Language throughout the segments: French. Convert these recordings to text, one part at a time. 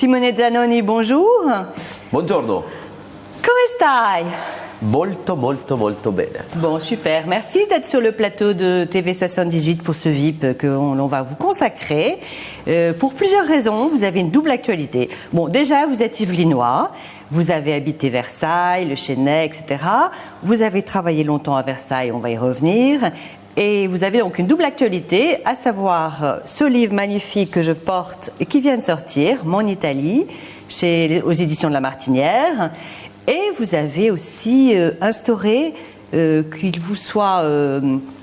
Simone Zanoni, bonjour. Buongiorno. Come stai? Molto, molto, molto bene. Bon, super. Merci d'être sur le plateau de TV78 pour ce VIP que l'on va vous consacrer. Pour plusieurs raisons, vous avez une double actualité. Bon, déjà, vous êtes yvelinois. Vous avez habité Versailles, le Chesnay, etc. Vous avez travaillé longtemps à Versailles, on va y revenir. Et vous avez donc une double actualité, à savoir ce livre magnifique que je porte et qui vient de sortir, Mon Italie, aux éditions de La Martinière. Et vous avez aussi instauré qu'il vous soit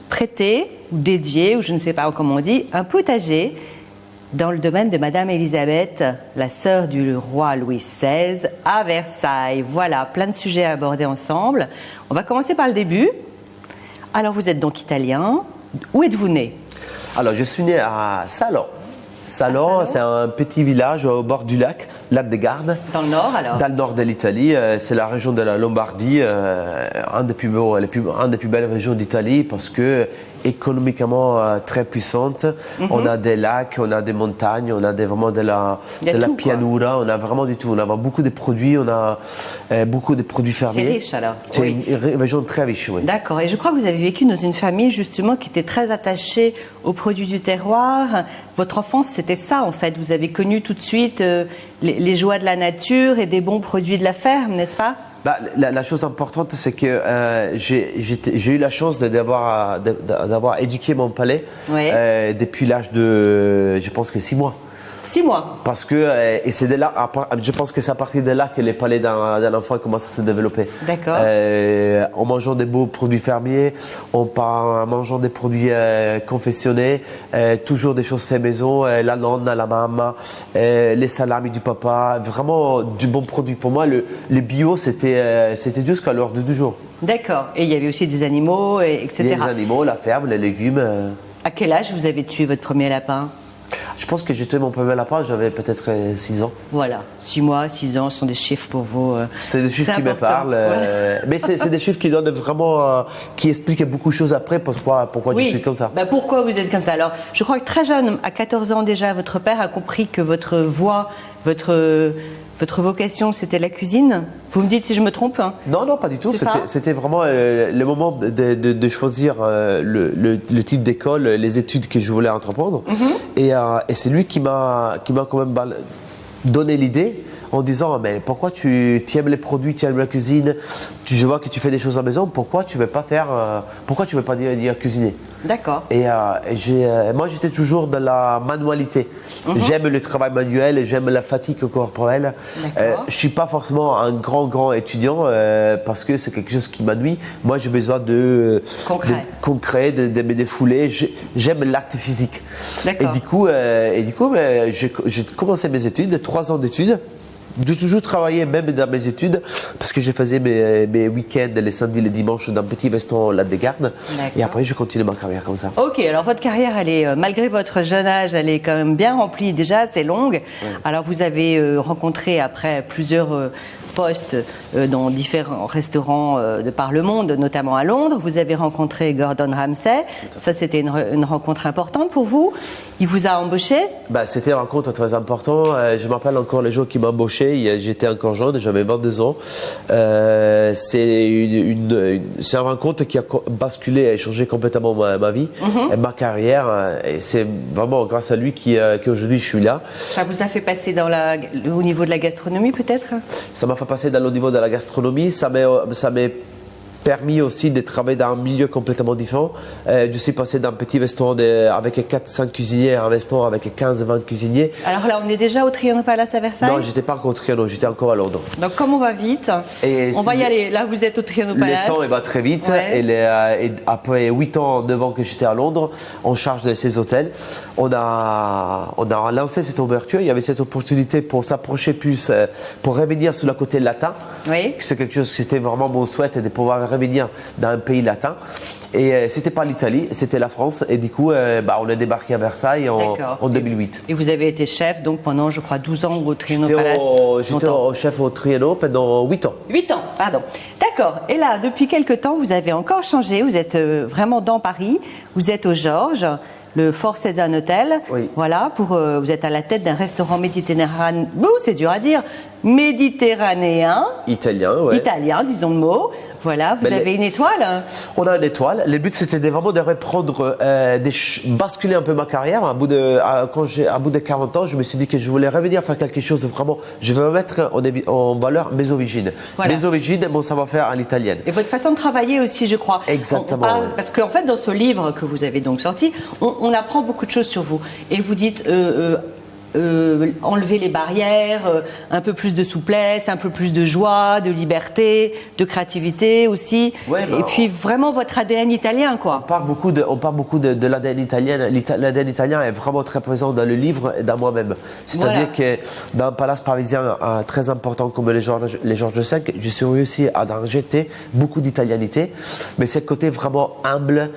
prêté ou dédié, ou je ne sais pas comment on dit, un potager dans le domaine de Madame Elisabeth, la sœur du roi Louis XVI, à Versailles. Voilà, plein de sujets à aborder ensemble. On va commencer par le début. Alors, vous êtes donc italien. Où êtes-vous né? Alors, je suis né à Salon. Salon, c'est un petit village au bord du lac des Gardes. Dans le nord, alors? Dans le nord de l'Italie. C'est la région de la Lombardie, une des plus belles régions d'Italie parce que économiquement très puissante. On a des lacs, on a des montagnes, on a vraiment de la pianura, on a vraiment du tout. On a beaucoup de produits, on a beaucoup de produits fermiers. C'est riche alors? C'est une région très riche, oui. D'accord. Et je crois que vous avez vécu dans une famille justement qui était très attachée aux produits du terroir. Votre enfance, c'était ça en fait. Vous avez connu tout de suite les joies de la nature et des bons produits de la ferme, n'est-ce pas? La chose importante, c'est que j'ai eu la chance d'avoir éduqué mon palais depuis l'âge de, je pense que 6 mois. 6 mois. Parce que, et c'est de là, je pense que c'est à partir de là que les palais d'un enfant commencent à se développer. D'accord. En mangeant des beaux produits fermiers, en mangeant des produits confectionnés, toujours des choses faites maison, la nonna, la mamma, les salamis du papa, vraiment du bon produit. Pour moi, le bio, c'était jusqu'à l'ordre du jour. D'accord. Et il y avait aussi des animaux, etc. Les animaux, la ferme, les légumes. À quel âge vous avez tué votre premier lapin? Je pense que j'ai tué mon premier lapin, j'avais peut-être 6 ans. Voilà, 6 mois, 6 ans sont des chiffres pour vous. C'est des chiffres qui me parlent. Voilà. Mais c'est des chiffres qui donnent vraiment, qui expliquent beaucoup de choses après, pourquoi je suis comme ça. Pourquoi vous êtes comme ça? Alors, je crois que très jeune, à 14 ans déjà, votre père a compris que votre voie, votre vocation, c'était la cuisine. Vous me dites si je me trompe? Non, pas du tout. C'était vraiment le moment de choisir le type d'école, les études que je voulais entreprendre. Et c'est lui qui m'a quand même donné l'idée en disant mais pourquoi tu aimes les produits, tu aimes la cuisine, je vois que tu fais des choses à la maison, pourquoi tu veux pas dire cuisiner? D'accord. Et moi j'étais toujours dans la manualité. J'aime le travail manuel, j'aime la fatigue corporelle. Je suis pas forcément un grand étudiant parce que c'est quelque chose qui m'ennuie. Moi j'ai besoin de concret, de me défouler. J'aime l'acte physique. Et du coup j'ai commencé mes études, 3 ans d'études. J'ai toujours travaillé même dans mes études parce que je faisais mes week-ends, les samedis, les dimanches dans un petit restaurant là des Gardes. Et après, je continue ma carrière comme ça. Ok, alors votre carrière, elle est, malgré votre jeune âge, elle est quand même bien remplie déjà, c'est longue. Ouais. Alors vous avez rencontré après plusieurs postes dans différents restaurants de par le monde, notamment à Londres. Vous avez rencontré Gordon Ramsay. Ça, c'était une rencontre importante pour vous. Il vous a embauché? C'était une rencontre très importante. Je m'appelle encore les jours qui m'ont embauché. J'étais encore jeune, j'avais 22 ans. C'est une rencontre qui a basculé et changé complètement ma vie et ma carrière. Et c'est vraiment grâce à lui qu'aujourd'hui je suis là. Ça vous a fait passer au niveau de la gastronomie peut-être? Ça m'a fait passer au niveau de la gastronomie. Ça m'est permis aussi de travailler dans un milieu complètement différent. Je suis passé d'un petit restaurant avec 4-5 cuisiniers à un restaurant avec 15-20 cuisiniers. Alors là, on est déjà au Trianon Palace à Versailles? Non, j'étais pas encore au Trianon, j'étais encore à Londres. Donc comme on va vite, on va y aller. Là, vous êtes au Trianon Palace. Le temps, il va très vite. Ouais. Et après 8 ans, 9 ans que j'étais à Londres, en charge de ces hôtels, on a lancé cette ouverture. Il y avait cette opportunité pour s'approcher plus, pour revenir sur le côté latin. Oui. C'est quelque chose que c'était vraiment mon souhait, de pouvoir revenir dans un pays latin. Et c'était pas l'Italie, c'était la France. Et du coup, on a débarqué à Versailles en 2008. Et vous avez été chef donc pendant, je crois, 12 ans au Trianon Palace. J'étais chef au Trianon pendant 8 ans. 8 ans, pardon. D'accord. Et là, depuis quelques temps, vous avez encore changé. Vous êtes vraiment dans Paris. Vous êtes au Georges. le Four Seasons Hotel. Oui. Voilà, vous êtes à la tête d'un restaurant méditerranéen. C'est dur à dire. Méditerranéen. Italien, ouais. Italien, disons le mot. Voilà, vous avez une étoile. On a une étoile. Le but, c'était vraiment de reprendre, basculer un peu ma carrière. À bout de 40 ans, je me suis dit que je voulais revenir faire quelque chose de vraiment. Je veux mettre en valeur mes origines. Voilà. Mes origines et mon savoir-faire à l'italienne. Et votre façon de travailler aussi, je crois. Exactement. Parce qu'en fait, dans ce livre que vous avez donc sorti, on apprend beaucoup de choses sur vous. Et vous dites. Enlever les barrières, un peu plus de souplesse, un peu plus de joie, de liberté, de créativité aussi. Ouais, et puis vraiment votre ADN italien, quoi. On parle beaucoup de l'ADN italien. L'ADN italien est vraiment très présent dans le livre et dans moi-même. C'est-à-dire que dans un palace parisien très important comme les Georges V, je suis réussi à en jeter beaucoup d'italianité, mais c'est le côté vraiment humble,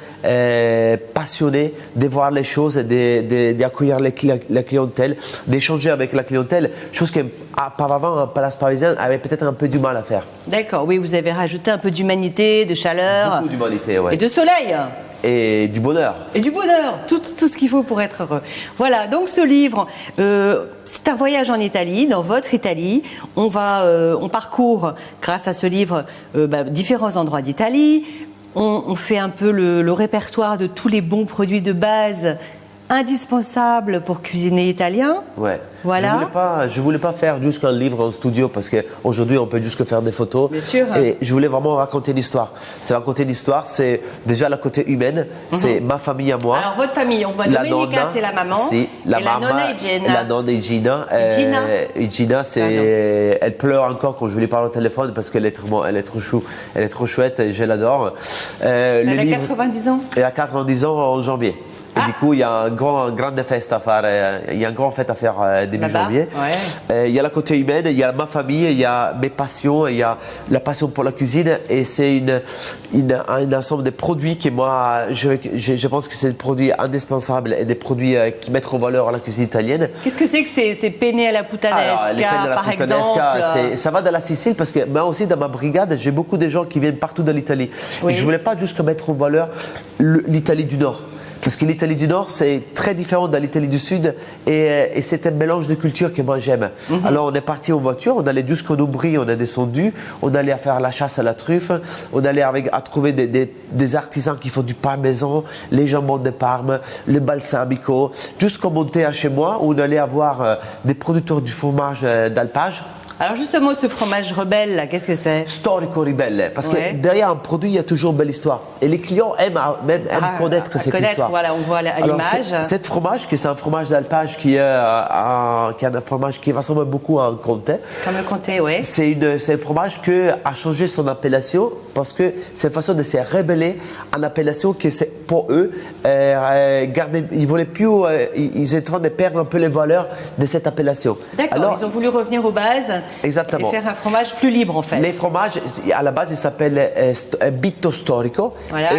passionné, de voir les choses, d'accueillir la clientèle, d'échanger avec la clientèle, chose qu'auparavant un palace parisien avait peut-être un peu du mal à faire. D'accord, oui, vous avez rajouté un peu d'humanité, de chaleur. Beaucoup d'humanité, ouais. Et de soleil. Et du bonheur. Et du bonheur, tout ce qu'il faut pour être heureux. Voilà, donc ce livre, c'est un voyage en Italie, dans votre Italie. On parcourt, grâce à ce livre, différents endroits d'Italie. On fait un peu le répertoire de tous les bons produits de base indispensable pour cuisiner italien. Ouais. Voilà. Je voulais pas faire juste un livre en studio parce qu'aujourd'hui on peut juste que faire des photos. Bien sûr. Et je voulais vraiment raconter l'histoire. C'est déjà la côté humaine. C'est ma famille à moi. Alors votre famille, on voit Domenica, c'est la maman. Si, la nonna est Gina. Gina, elle pleure encore quand je lui parle au téléphone parce qu'elle est trop chouette et je l'adore. Elle a 90 ans. Elle a 90 ans en janvier. Et du coup, il y a un grand fête à faire. Il y a un grand fête à faire début janvier. Ouais. Il y a la côté humaine, il y a ma famille, il y a mes passions, il y a la passion pour la cuisine. Et c'est un ensemble de produits que moi, je pense que c'est des produits indispensables et des produits qui mettent en valeur la cuisine italienne. Qu'est-ce que c'est ces penne alla puttanesca, par exemple? Ça va de la Sicile parce que moi aussi, dans ma brigade, j'ai beaucoup de gens qui viennent partout de l'Italie. Oui. Et je voulais pas juste mettre en valeur l'Italie du Nord. Parce que l'Italie du Nord, c'est très différent de l'Italie du Sud et c'est un mélange de cultures que moi j'aime. Alors on est parti en voiture, on allait jusqu'au Umbrie, on est descendu, on allait faire la chasse à la truffe, on allait à trouver des artisans qui font du parmesan, les jambons de Parme, le balsamico, jusqu'au monter à chez moi où on allait avoir des producteurs du fromage d'alpage. Alors justement, ce fromage rebelle, là, qu'est-ce que c'est? Storico ribelle, parce que derrière un produit, il y a toujours une belle histoire. Et les clients aiment connaître cette histoire. Voilà, on voit à l'image. Cette fromage, c'est un fromage d'alpage qui est un fromage qui ressemble beaucoup à un comté. Comme le comté, oui. C'est un fromage qui a changé son appellation parce que c'est une façon de se rebeller à une appellation que c'est pour eux. Ils voulaient plus, ils étaient en train de perdre un peu les valeurs de cette appellation. D'accord, ils ont voulu revenir aux bases. Exactement. Et faire un fromage plus libre en fait. Les fromages, à la base, ils s'appellent Bitto Storico. Voilà,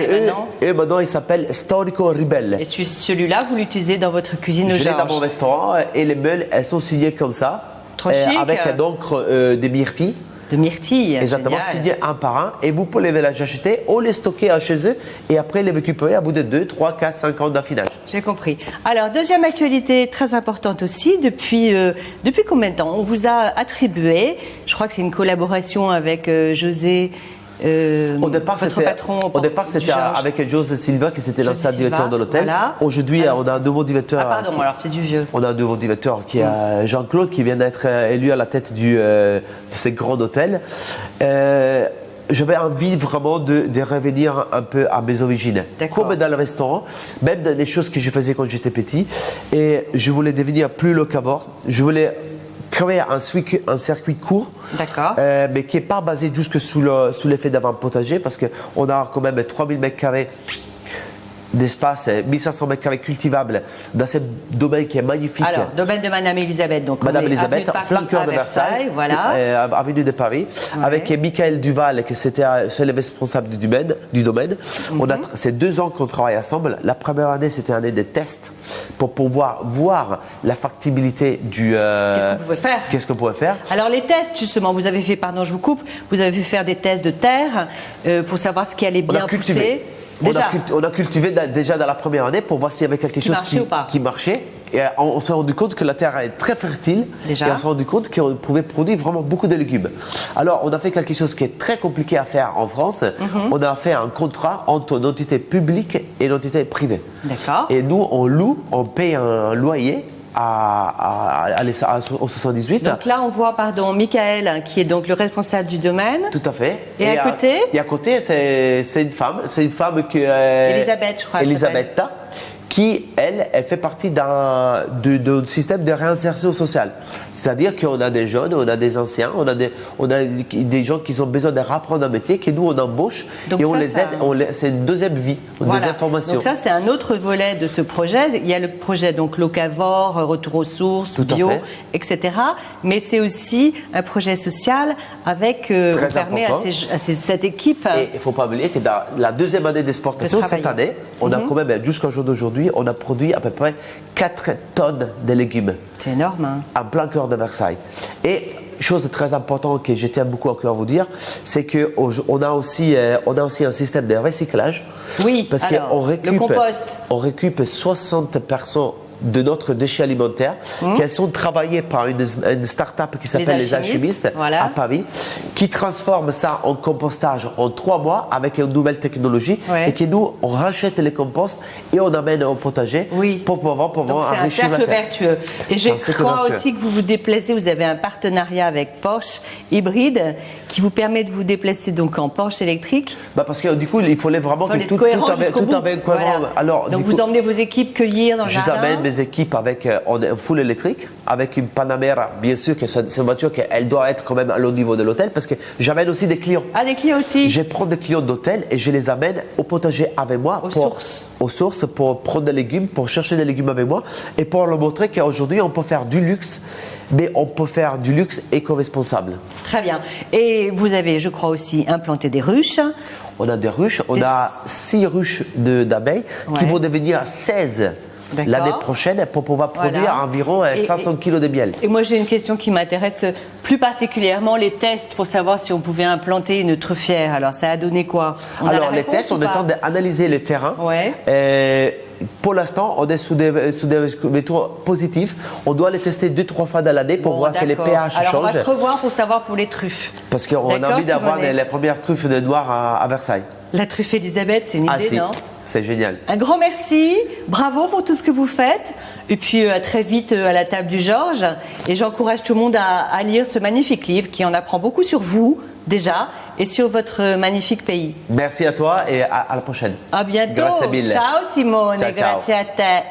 et maintenant, ils s'appellent Storico Ribelle. Et celui-là, vous l'utilisez dans votre cuisine au Georges? Je l'ai dans mon restaurant et les meules, elles sont signées comme ça. Trop chic. Avec donc des myrtilles. De myrtilles. Exactement, signé un par un. Et vous pouvez les acheter ou les stocker chez eux et après les récupérer à bout de 2, 3, 4, 5 ans d'affinage. J'ai compris. Alors, deuxième actualité très importante aussi, depuis combien de temps on vous a attribué, je crois que c'est une collaboration avec José. Au départ, c'était avec José Silva, qui était l'ancien directeur de l'hôtel. Voilà. Aujourd'hui, on a un nouveau directeur. Ah, pardon, alors c'est du vieux. On a un nouveau directeur qui est Jean-Claude, qui vient d'être élu à la tête de ce grand hôtel. J'avais envie vraiment de revenir un peu à mes origines. Comme dans le restaurant, même dans les choses que je faisais quand j'étais petit. Et je voulais devenir plus locavore. Je voulais créer un circuit court, mais qui n'est pas basé jusque sous l'effet d'avoir un potager, parce qu'on a quand même 3000 m² d'espace, 1500 m² cultivables dans ce domaine qui est magnifique. Alors, domaine de Madame Elisabeth, donc Madame Elisabeth, plein cœur de Versailles, voilà. avenue de Paris, avec Michael Duval, qui c'était le responsable du domaine. On a ces 2 ans qu'on travaille ensemble. La première année, c'était une année de tests pour pouvoir voir la factibilité du. Qu'est-ce qu'on pouvait faire. Alors les tests, justement, vous avez fait, pardon, je vous coupe, vous avez fait faire des tests de terre pour savoir ce qui allait bien pousser. On a cultivé déjà dans la première année pour voir s'il y avait quelque chose qui marchait. Et on s'est rendu compte que la terre est très fertile. Déjà. Et on s'est rendu compte qu'on pouvait produire vraiment beaucoup de légumes. Alors, on a fait quelque chose qui est très compliqué à faire en France. On a fait un contrat entre une entité publique et une entité privée. D'accord. Et nous, on paye un loyer au 78. Donc là, on voit, Michael, qui est donc le responsable du domaine. Tout à fait. Et à côté Et à côté, c'est une femme. C'est une femme qui Elisabeth, je crois. Elisabeth, qui, elle fait partie d'un système de réinsertion sociale. C'est-à-dire qu'on a des jeunes, on a des anciens, on a des gens qui ont besoin de rapprendre un métier, que nous, on embauche et on les aide. C'est une deuxième vie, une deuxième formation. Donc ça, c'est un autre volet de ce projet. Il y a le projet donc Locavore, Retour aux sources, bio, etc. Mais c'est aussi un projet social avec permet à cette équipe. Et il ne faut pas oublier que dans la deuxième année d'exportation, cette année, on a quand même, jusqu'au jour d'aujourd'hui, on a produit à peu près 4 tonnes de légumes. C'est énorme. En plein cœur de Versailles. Et chose de très importante que je tiens beaucoup à cœur à vous dire, c'est qu'on a aussi un système de recyclage. Oui, parce le compost. On récupère 60% de notre déchet alimentaire qui sont travaillés par une start-up qui s'appelle les Alchimistes à Paris, qui transforme ça en compostage en 3 mois avec une nouvelle technologie et que nous, on rachète les composts et on amène au potager pour pouvoir enrichir la terre. C'est un cercle vertueux. Et je crois aussi que vous vous déplacez, vous avez un partenariat avec Porsche Hybride qui vous permet de vous déplacer donc en Porsche électrique. Parce que du coup, il fallait vraiment que tout avait cohérent. Alors, donc vous emmenez vos équipes cueillir dans le jardin. J'amène mes équipes avec full électrique, avec une Panamera, bien sûr que c'est une voiture qu'elle doit être quand même au niveau de l'hôtel parce que j'amène aussi des clients. Ah, des clients aussi. Je prends des clients d'hôtel et je les amène au potager avec moi. Aux sources pour prendre des légumes, pour chercher des légumes avec moi et pour leur montrer qu'aujourd'hui on peut faire du luxe. Mais on peut faire du luxe éco-responsable. Très bien. Et vous avez, je crois aussi, implanté des ruches. On a des ruches. On a 6 ruches d'abeilles qui vont devenir 16 l'année prochaine pour pouvoir produire environ 500 kg de miel. Et moi, j'ai une question qui m'intéresse plus particulièrement, les tests pour savoir si on pouvait implanter une truffière. Alors, ça a donné quoi? Alors, les tests, on est en train d'analyser le terrain. Pour l'instant, on est sous des métaux positifs. On doit les tester 2-3 fois dans l'année pour voir si les pH changent. Alors, on va se revoir pour savoir pour les truffes. Parce qu'on a envie d'avoir les premières truffes de noir à Versailles. La truffe Elisabeth, c'est une idée, non? C'est génial. Un grand merci, bravo pour tout ce que vous faites. Et puis à très vite à la table du Georges. Et j'encourage tout le monde à lire ce magnifique livre qui en apprend beaucoup sur vous déjà et sur votre magnifique pays. Merci à toi et à la prochaine. À bientôt. Grazie mille. Ciao Simone, ciao, grazie a te.